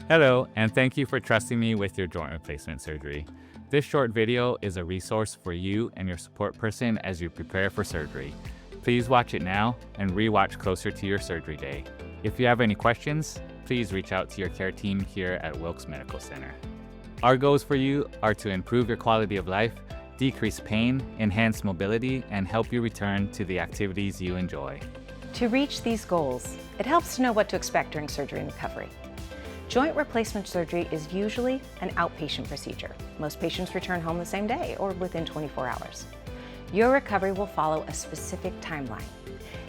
Hello, and thank you for trusting me with your joint replacement surgery. This short video is a resource for you and your support person as you prepare for surgery. Please watch it now and rewatch closer to your surgery day. If you have any questions, please reach out to your care team here at Wilkes Medical Center. Our goals for you are to improve your quality of life, decrease pain, enhance mobility, and help you return to the activities you enjoy. To reach these goals, it helps to know what to expect during surgery and recovery. Joint replacement surgery is usually an outpatient procedure. Most patients return home the same day or within 24 hours. Your recovery will follow a specific timeline.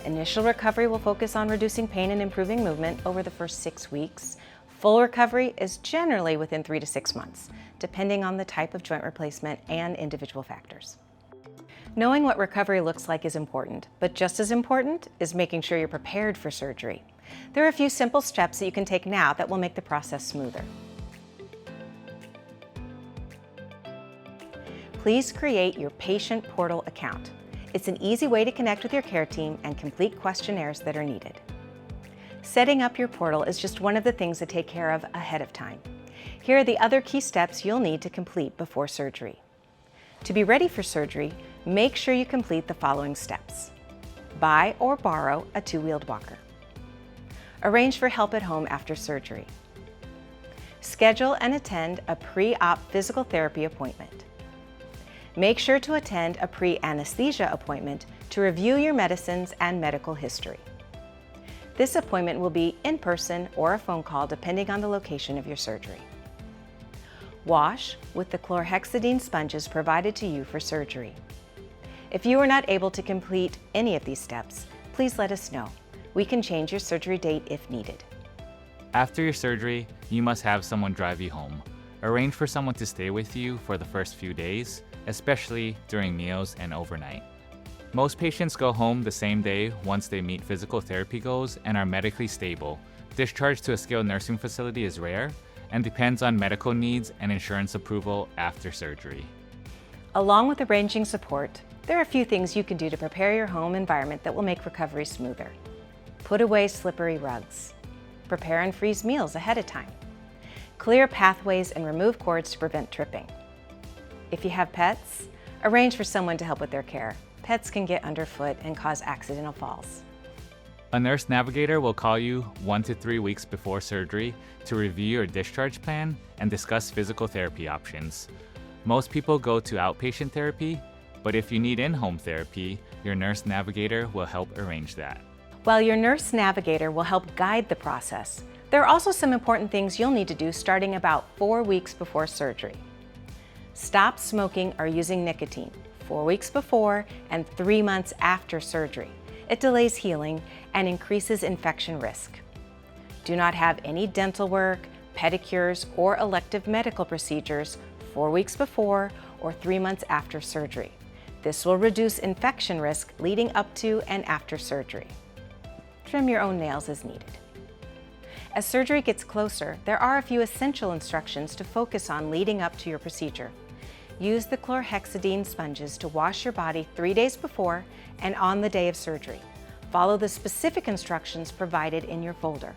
Initial recovery will focus on reducing pain and improving movement over the first 6 weeks. Full recovery is generally within 3 to 6 months, depending on the type of joint replacement and individual factors. Knowing what recovery looks like is important, but just as important is making sure you're prepared for surgery. There are a few simple steps that you can take now that will make the process smoother. Please create your patient portal account. It's an easy way to connect with your care team and complete questionnaires that are needed. Setting up your portal is just one of the things to take care of ahead of time. Here are the other key steps you'll need to complete before surgery. To be ready for surgery, make sure you complete the following steps. Buy or borrow a two-wheeled walker. Arrange for help at home after surgery. Schedule and attend a pre-op physical therapy appointment. Make sure to attend a pre-anesthesia appointment to review your medicines and medical history. This appointment will be in person or a phone call depending on the location of your surgery. Wash with the chlorhexidine sponges provided to you for surgery. If you are not able to complete any of these steps, please let us know. We can change your surgery date if needed. After your surgery, you must have someone drive you home. Arrange for someone to stay with you for the first few days, especially during meals and overnight. Most patients go home the same day once they meet physical therapy goals and are medically stable. Discharge to a skilled nursing facility is rare and depends on medical needs and insurance approval after surgery. Along with arranging support, there are a few things you can do to prepare your home environment that will make recovery smoother. Put away slippery rugs. Prepare and freeze meals ahead of time. Clear pathways and remove cords to prevent tripping. If you have pets, arrange for someone to help with their care. Pets can get underfoot and cause accidental falls. A nurse navigator will call you 1 to 3 weeks before surgery to review your discharge plan and discuss physical therapy options. Most people go to outpatient therapy, but if you need in-home therapy, your nurse navigator will help arrange that. While your nurse navigator will help guide the process, there are also some important things you'll need to do starting about 4 weeks before surgery. Stop smoking or using nicotine 4 weeks before and 3 months after surgery. It delays healing and increases infection risk. Do not have any dental work, pedicures, or elective medical procedures 4 weeks before or 3 months after surgery. This will reduce infection risk leading up to and after surgery. Trim your own nails as needed. As surgery gets closer, there are a few essential instructions to focus on leading up to your procedure. Use the chlorhexidine sponges to wash your body 3 days before and on the day of surgery. Follow the specific instructions provided in your folder.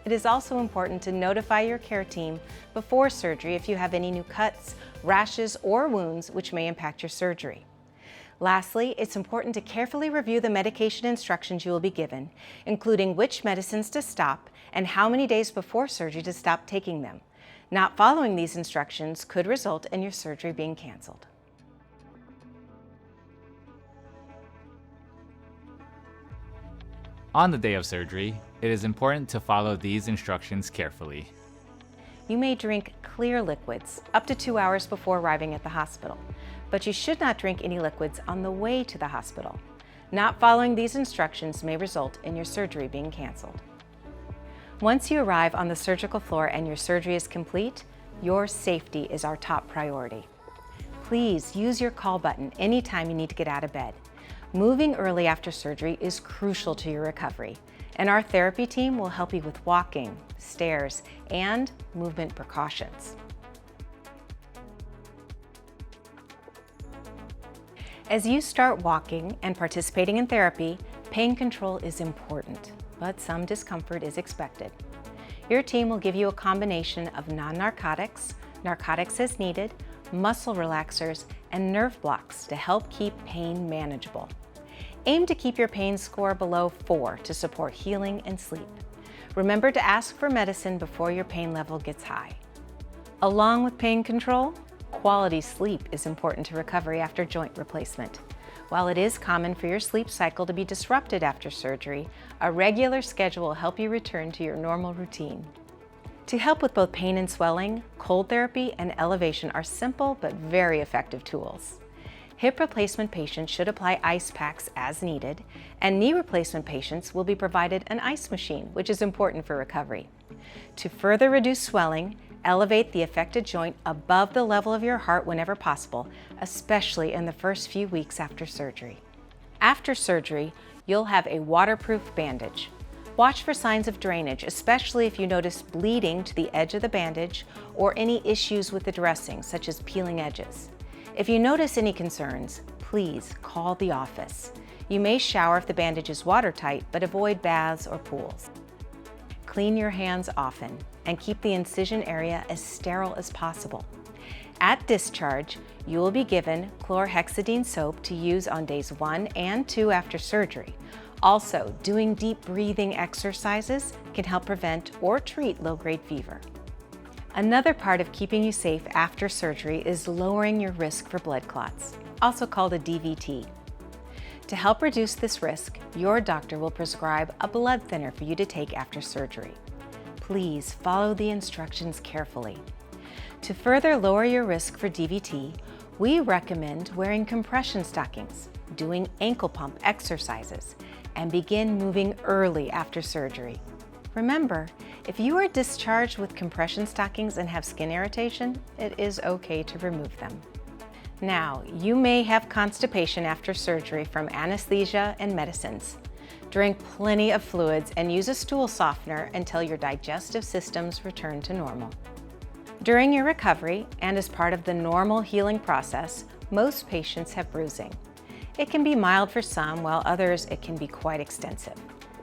It is also important to notify your care team before surgery if you have any new cuts, rashes, or wounds which may impact your surgery. Lastly, it's important to carefully review the medication instructions you will be given, including which medicines to stop and how many days before surgery to stop taking them. Not following these instructions could result in your surgery being canceled. On the day of surgery, it is important to follow these instructions carefully. You may drink clear liquids up to 2 hours before arriving at the hospital, but you should not drink any liquids on the way to the hospital. Not following these instructions may result in your surgery being canceled. Once you arrive on the surgical floor and your surgery is complete, your safety is our top priority. Please use your call button anytime you need to get out of bed. Moving early after surgery is crucial to your recovery, and our therapy team will help you with walking, stairs, and movement precautions. As you start walking and participating in therapy, pain control is important, but some discomfort is expected. Your team will give you a combination of non-narcotics, narcotics as needed, muscle relaxers, and nerve blocks to help keep pain manageable. Aim to keep your pain score below 4 to support healing and sleep. Remember to ask for medicine before your pain level gets high. Along with pain control, quality sleep is important to recovery after joint replacement. While it is common for your sleep cycle to be disrupted after surgery, a regular schedule will help you return to your normal routine. To help with both pain and swelling, cold therapy and elevation are simple but very effective tools. Hip replacement patients should apply ice packs as needed, and knee replacement patients will be provided an ice machine, which is important for recovery. To further reduce swelling, elevate the affected joint above the level of your heart whenever possible, especially in the first few weeks after surgery. After surgery, you'll have a waterproof bandage. Watch for signs of drainage, especially if you notice bleeding to the edge of the bandage or any issues with the dressing, such as peeling edges. If you notice any concerns, please call the office. You may shower if the bandage is watertight, but avoid baths or pools. Clean your hands often and keep the incision area as sterile as possible. At discharge, you will be given chlorhexidine soap to use on days 1 and 2 after surgery. Also, doing deep breathing exercises can help prevent or treat low-grade fever. Another part of keeping you safe after surgery is lowering your risk for blood clots, also called a DVT. To help reduce this risk, your doctor will prescribe a blood thinner for you to take after surgery. Please follow the instructions carefully. To further lower your risk for DVT, we recommend wearing compression stockings, doing ankle pump exercises, and begin moving early after surgery. Remember, if you are discharged with compression stockings and have skin irritation, it is okay to remove them. Now, you may have constipation after surgery from anesthesia and medicines. Drink plenty of fluids and use a stool softener until your digestive systems return to normal. During your recovery, and as part of the normal healing process, most patients have bruising. It can be mild for some, while others it can be quite extensive.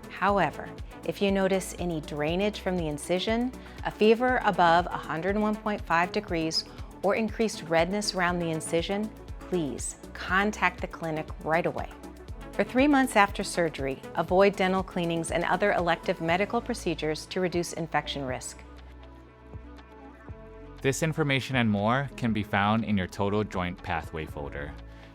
However, if you notice any drainage from the incision, a fever above 101.5 degrees, or increased redness around the incision, please contact the clinic right away. For 3 months after surgery, avoid dental cleanings and other elective medical procedures to reduce infection risk. This information and more can be found in your Total Joint Pathway folder.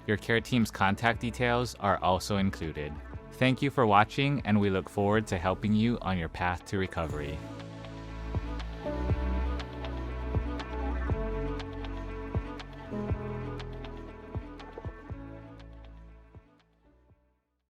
Your care team's contact details are also included. Thank you for watching, and we look forward to helping you on your path to recovery.